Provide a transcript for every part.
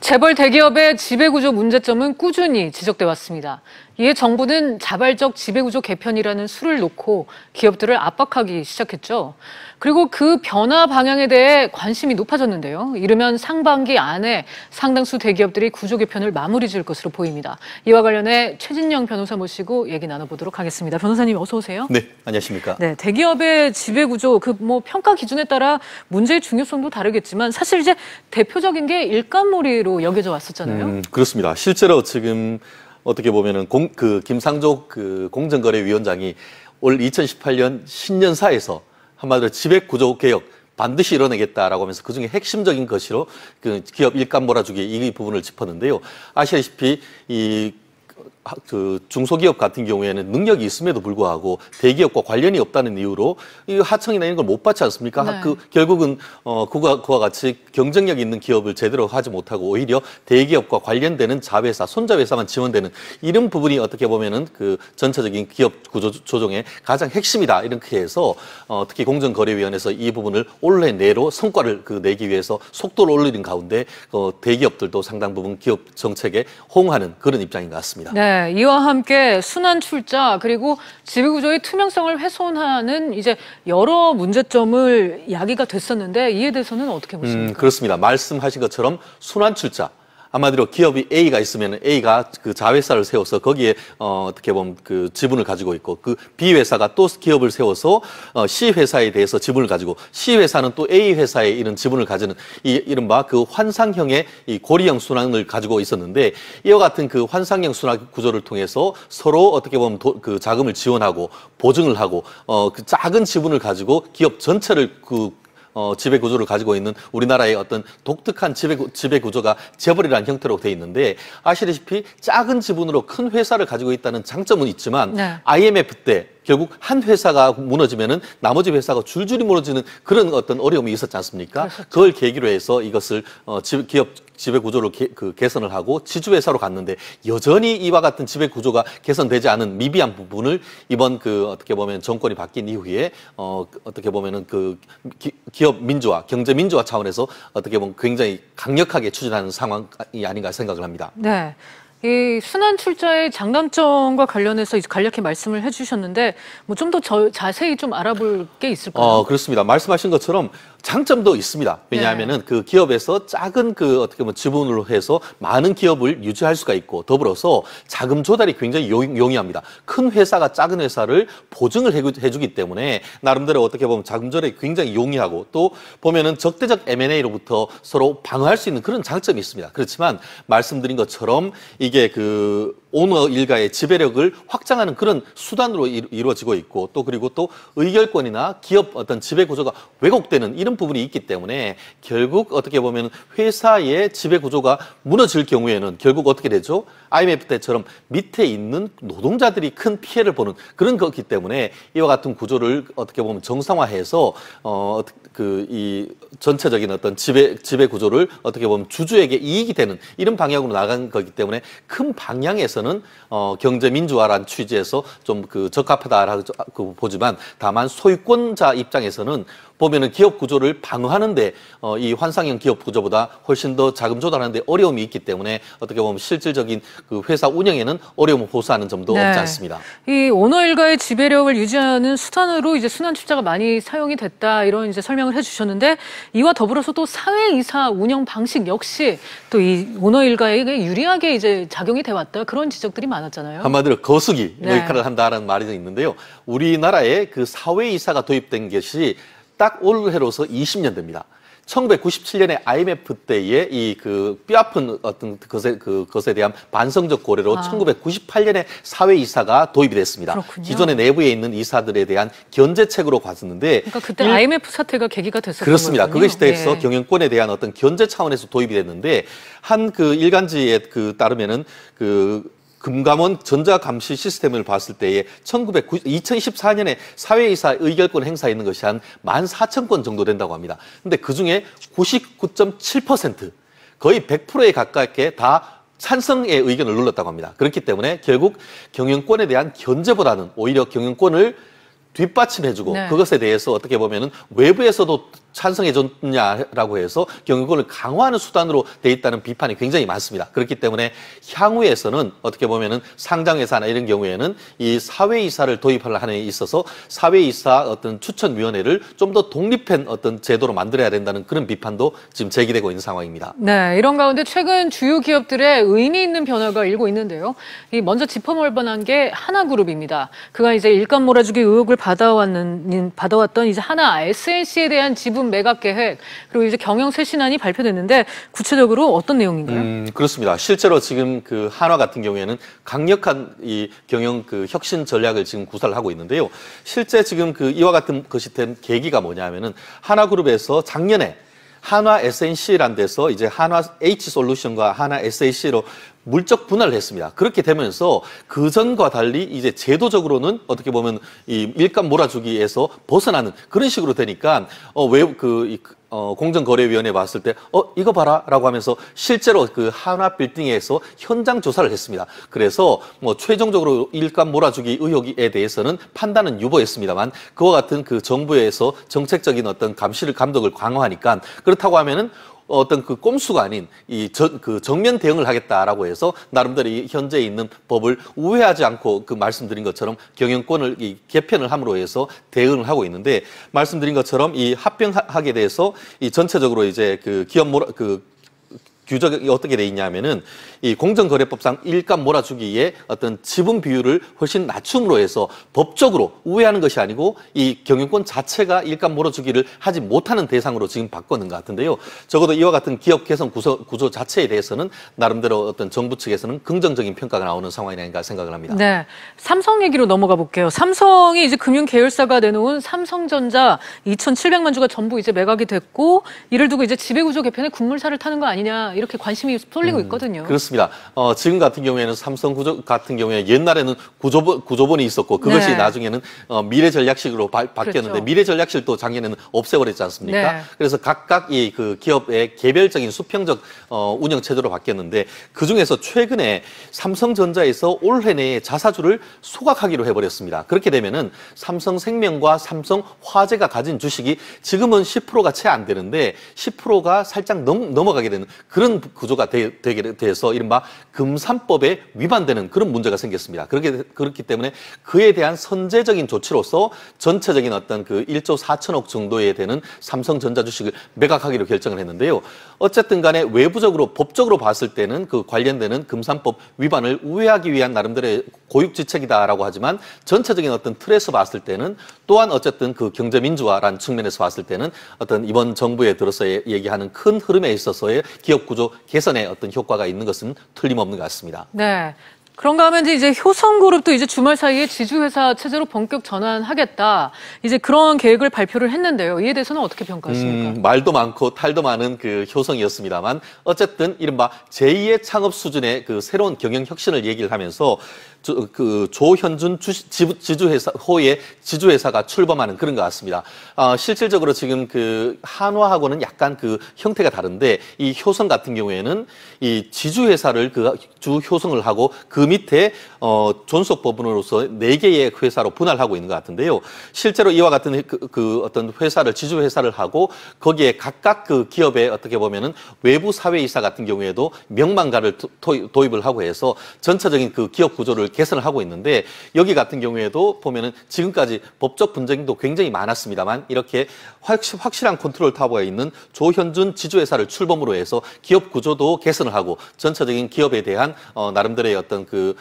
재벌 대기업의 지배구조 문제점은 꾸준히 지적돼 왔습니다. 이에 정부는 자발적 지배구조 개편이라는 수를 놓고 기업들을 압박하기 시작했죠. 그리고 그 변화 방향에 대해 관심이 높아졌는데요. 이르면 상반기 안에 상당수 대기업들이 구조 개편을 마무리 지을 것으로 보입니다. 이와 관련해 최진영 변호사 모시고 얘기 나눠보도록 하겠습니다. 변호사님 어서 오세요. 네, 안녕하십니까. 네, 대기업의 지배구조 평가 기준에 따라 문제의 중요성도 다르겠지만 사실 이제 대표적인 게 일감몰이로 여겨져 왔었잖아요. 그렇습니다. 실제로 지금 어떻게 보면은 김상조 공정거래위원장이 올 2018년 신년사에서 한마디로 지배구조 개혁 반드시 이뤄내겠다라고 하면서 그중에 핵심적인 것으로 기업 일감 몰아주기 이 부분을 짚었는데요. 아시다시피 중소기업 같은 경우에는 능력이 있음에도 불구하고 대기업과 관련이 없다는 이유로 이 하청이나 이런 걸 못 받지 않습니까? 네. 결국은 그와 같이 경쟁력 있는 기업을 제대로 하지 못하고 오히려 대기업과 관련되는 자회사, 손자회사만 지원되는 이런 부분이 어떻게 보면은 전체적인 기업 구조 조정의 가장 핵심이다 이렇게 해서 특히 공정거래위원회에서 이 부분을 올해 내로 성과를 내기 위해서 속도를 올리는 가운데 대기업들도 상당 부분 기업 정책에 호응하는 그런 입장인 것 같습니다. 네. 이와 함께 순환 출자 그리고 지배구조의 투명성을 훼손하는 이제 여러 문제점을 야기가 됐었는데 이에 대해서는 어떻게 보십니까? 그렇습니다. 말씀하신 것처럼 순환 출자. 한마디로 기업이 A가 있으면 A가 자회사를 세워서 거기에 어떻게 보면 지분을 가지고 있고 B 회사가 또 기업을 세워서 C 회사에 대해서 지분을 가지고 C 회사는 또 A 회사에 이런 지분을 가지는 이른바 환상형의 이 고리형 순환을 가지고 있었는데 이와 같은 환상형 순환 구조를 통해서 서로 어떻게 보면 자금을 지원하고 보증을 하고 작은 지분을 가지고 기업 전체를 지배 구조를 가지고 있는 우리나라의 어떤 독특한 지배 구조가 재벌이라는 형태로 돼 있는데 아시다시피 작은 지분으로 큰 회사를 가지고 있다는 장점은 있지만 네. IMF 때 결국 한 회사가 무너지면은 나머지 회사가 줄줄이 무너지는 그런 어떤 어려움이 있었지 않습니까? 그렇죠. 그걸 계기로 해서 이것을 기업 지배 구조를 개선을 하고 지주회사로 갔는데 여전히 이와 같은 지배 구조가 개선되지 않은 미비한 부분을 이번 어떻게 보면 정권이 바뀐 이후에 어떻게 보면은 기업 민주화, 경제 민주화 차원에서 어떻게 보면 굉장히 강력하게 추진하는 상황이 아닌가 생각을 합니다. 네. 이 순환 출자의 장단점과 관련해서 간략히 말씀을 해주셨는데 좀 더 자세히 좀 알아볼 게 있을까요? 그렇습니다. 말씀하신 것처럼 장점도 있습니다. 왜냐하면은 네. 기업에서 작은 어떻게 보면 지분으로 해서 많은 기업을 유지할 수가 있고 더불어서 자금 조달이 굉장히 용이합니다. 큰 회사가 작은 회사를 보증을 해주기 때문에 나름대로 어떻게 보면 자금 조달이 굉장히 용이하고 또 보면은 적대적 M&A로부터 서로 방어할 수 있는 그런 장점이 있습니다. 그렇지만 말씀드린 것처럼 이게 오너 일가의 지배력을 확장하는 그런 수단으로 이루어지고 있고 그리고 또 의결권이나 기업 어떤 지배 구조가 왜곡되는 이런 부분이 있기 때문에 결국 어떻게 보면 회사의 지배 구조가 무너질 경우에는 결국 어떻게 되죠? IMF 때처럼 밑에 있는 노동자들이 큰 피해를 보는 그런 거기 때문에 이와 같은 구조를 어떻게 보면 정상화해서 이 전체적인 어떤 지배 구조를 어떻게 보면 주주에게 이익이 되는 이런 방향으로 나간 거기 때문에 큰 방향에서는 경제 민주화라는 취지에서 좀 적합하다라고 보지만 다만 소유권자 입장에서는 보면은 기업 구조를 방어하는데 이 환상형 기업 구조보다 훨씬 더 자금 조달하는데 어려움이 있기 때문에 어떻게 보면 실질적인 회사 운영에는 어려움을 호소하는 점도 네. 없지 않습니다. 이 오너 일가의 지배력을 유지하는 수단으로 이제 순환 출자가 많이 사용이 됐다 이런 이제 설명을 해주셨는데 이와 더불어서 또 사회이사 운영 방식 역시 또 이 오너 일가에게 유리하게 이제 작용이 돼 왔다 그런 지적들이 많았잖아요. 한마디로 거수기 네. 역할을 한다라는 말이 있는데요. 우리나라에 사회이사가 도입된 것이 딱 올해로서 20년 됩니다. 1997년에 IMF 때의 뼈아픈 어떤 것에 대한 반성적 고려로 1998년에 사회이사가 도입이 됐습니다. 그렇군요. 기존의 내부에 있는 이사들에 대한 견제책으로 갔었는데. 그러니까 그때 IMF 사태가 계기가 됐었던 그렇습니다. 거군요. 그것이 돼서 네. 경영권에 대한 어떤 견제 차원에서 도입이 됐는데 한 일간지에 따르면은 금감원 전자감시 시스템을 봤을 때에 2014년에 사회이사 의결권 행사했는 것이 한 14,000건 정도 된다고 합니다. 근데 그중에 99.7% 거의 100%에 가깝게 다 찬성의 의견을 눌렀다고 합니다. 그렇기 때문에 결국 경영권에 대한 견제보다는 오히려 경영권을 뒷받침해주고 네. 그것에 대해서 어떻게 보면은 외부에서도 찬성해줬냐라고 해서 경영권을 강화하는 수단으로 돼 있다는 비판이 굉장히 많습니다. 그렇기 때문에 향후에서는 어떻게 보면은 상장회사나 이런 경우에는 이 사회이사를 도입하는 데 있어서 사회이사 어떤 추천위원회를 좀 더 독립한 어떤 제도로 만들어야 된다는 그런 비판도 지금 제기되고 있는 상황입니다. 네, 이런 가운데 최근 주요 기업들의 의미 있는 변화가 일고 있는데요. 먼저 짚어볼 만한 게 하나그룹입니다. 그가 이제 일감 몰아주기 의혹을 받아왔던 이제 하나 SNC에 대한 지분 매각 계획 그리고 이제 경영 쇄신안이 발표됐는데 구체적으로 어떤 내용인가요? 그렇습니다. 실제로 지금 그 한화 같은 경우에는 강력한 이 경영 그 혁신 전략을 지금 구사를 하고 있는데요. 실제 지금 그 이와 같은 것이 된 계기가 뭐냐면은 하나그룹에서 작년에 한화 SNC라는 데서 이제 한화 H솔루션과 한화 SAC로 물적 분할을 했습니다. 그렇게 되면서 그전과 달리 이제 제도적으로는 어떻게 보면 이 일감 몰아주기에서 벗어나는 그런 식으로 되니까 공정거래위원회 봤을 때 이거 봐라라고 하면서 실제로 그 한화 빌딩에서 현장 조사를 했습니다. 그래서 뭐 최종적으로 일감 몰아주기 의혹에 대해서는 판단은 유보했습니다만 그와 같은 그 정부에서 정책적인 어떤 감독을 강화하니까 그렇다고 하면은 어떤 그 꼼수가 아닌 그 정면 대응을 하겠다라고 해서 나름대로 이 현재 있는 법을 우회하지 않고 그 말씀드린 것처럼 경영권을 개편을 함으로 해서 대응을 하고 있는데 말씀드린 것처럼 이 합병하게 돼서 이 전체적으로 이제 그 규정이 어떻게 돼 있냐면은 이 공정거래법상 일감 몰아주기에 어떤 지분 비율을 훨씬 낮춤으로 해서 법적으로 우회하는 것이 아니고 이 경영권 자체가 일감 몰아주기를 하지 못하는 대상으로 지금 바꾸는 것 같은데요. 적어도 이와 같은 기업 개선 구조 자체에 대해서는 나름대로 어떤 정부 측에서는 긍정적인 평가가 나오는 상황이 아닌가 생각을 합니다. 네, 삼성 얘기로 넘어가 볼게요. 삼성이 이제 금융 계열사가 내놓은 삼성전자 2,700만 주가 전부 이제 매각이 됐고 이를 두고 이제 지배구조 개편에 군물살을 타는 거 아니냐 이렇게 관심이 쏠리고 있거든요. 그렇습니다. 지금 같은 경우에는 삼성 같은 경우에 옛날에는 구조본이 있었고 그것이 네. 나중에는 미래전략실로 바뀌었는데 그렇죠. 미래전략실도 작년에는 없애버렸지 않습니까? 네. 그래서 각각 그 기업의 개별적인 수평적 운영 체제로 바뀌었는데 그 중에서 최근에 삼성전자에서 올해 내에 자사주를 소각하기로 해버렸습니다. 그렇게 되면은 삼성생명과 삼성화재가 가진 주식이 지금은 10%가 채 안 되는데 10%가 살짝 넘어가게 되는 그런 구조가 되게 돼서 이른바 금산법에 위반되는 그런 문제가 생겼습니다. 그렇기 때문에 그에 대한 선제적인 조치로서 전체적인 어떤 그 1조 4천억 정도에 되는 삼성전자 주식을 매각하기로 결정을 했는데요. 어쨌든 간에 외부적으로 법적으로 봤을 때는 그 관련되는 금산법 위반을 우회하기 위한 나름대로의 고육지책이다라고 하지만 전체적인 어떤 틀에서 봤을 때는 또한 어쨌든 그 경제민주화라는 측면에서 봤을 때는 어떤 이번 정부에 들어서 얘기하는 큰 흐름에 있어서의 기업 구조 개선에 어떤 효과가 있는 것은 틀림없는 것 같습니다. 네. 그런가 하면 이제 효성그룹도 이제 주말 사이에 지주회사 체제로 본격 전환하겠다. 이제 그런 계획을 발표를 했는데요. 이에 대해서는 어떻게 평가하십니까? 말도 많고 탈도 많은 그 효성이었습니다만 어쨌든 이른바 제2의 창업 수준의 그 새로운 경영 혁신을 얘기를 하면서 그 조현준 지주회사호의 지주회사가 출범하는 그런 것 같습니다. 실질적으로 지금 그 한화하고는 약간 그 형태가 다른데 이 효성 같은 경우에는 이 지주회사를 그 주 효성을 하고 그 밑에 존속 법인으로서 4개의 회사로 분할하고 있는 것 같은데요. 실제로 이와 같은 그 어떤 회사를 지주회사를 하고 거기에 각각 그 기업에 어떻게 보면은 외부 사회이사 같은 경우에도 명망가를 도입을 하고 해서 전체적인 그 기업 구조를 개선을 하고 있는데 여기 같은 경우에도 보면은 지금까지 법적 분쟁도 굉장히 많았습니다만 이렇게 확실한 컨트롤 타워에 있는 조현준 지주회사를 출범으로 해서 기업 구조도 개선을 하고 전체적인 기업에 대한 나름대로의 어떤 그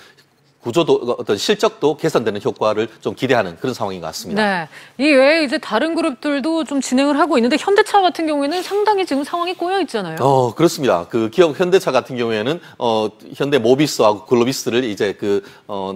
구조도 어떤 실적도 개선되는 효과를 좀 기대하는 그런 상황인 것 같습니다. 네. 이 외에 이제 다른 그룹들도 좀 진행을 하고 있는데 현대차 같은 경우에는 상당히 지금 상황이 꼬여 있잖아요. 그렇습니다. 그 기업 현대차 같은 경우에는 현대모비스하고 글로비스를 이제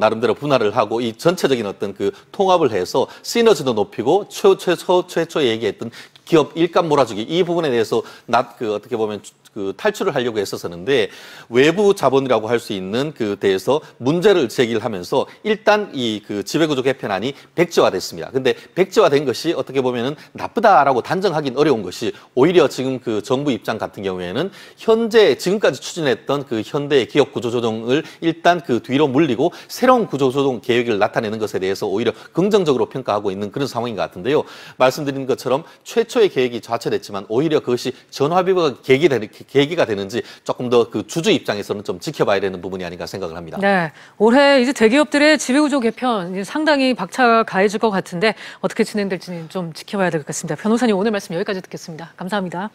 나름대로 분할을 하고 이 전체적인 어떤 그 통합을 해서 시너지도 높이고 최초에 얘기했던 기업 일감 몰아주기 이 부분에 대해서 어떻게 보면 그 탈출을 하려고 했었었는데 외부 자본이라고 할 수 있는 그 데에서 문제를 제기를 하면서 일단 이 그 지배구조 개편안이 백지화됐습니다. 근데 백지화된 것이 어떻게 보면은 나쁘다라고 단정하긴 어려운 것이 오히려 지금 그 정부 입장 같은 경우에는 현재 지금까지 추진했던 그 현대의 기업 구조 조정을 일단 그 뒤로 물리고 새로운 구조 조정 계획을 나타내는 것에 대해서 오히려 긍정적으로 평가하고 있는 그런 상황인 것 같은데요. 말씀드린 것처럼 최초의 계획이 좌철했지만 오히려 그것이 전화비가 계기가 되는지 조금 더 그 주주 입장에서는 좀 지켜봐야 되는 부분이 아닌가 생각을 합니다. 네, 올해 이제 대기업들의 지배구조 개편 이제 상당히 박차가 가해질 것 같은데 어떻게 진행될지는 좀 지켜봐야 될 것 같습니다. 변호사님 오늘 말씀 여기까지 듣겠습니다. 감사합니다.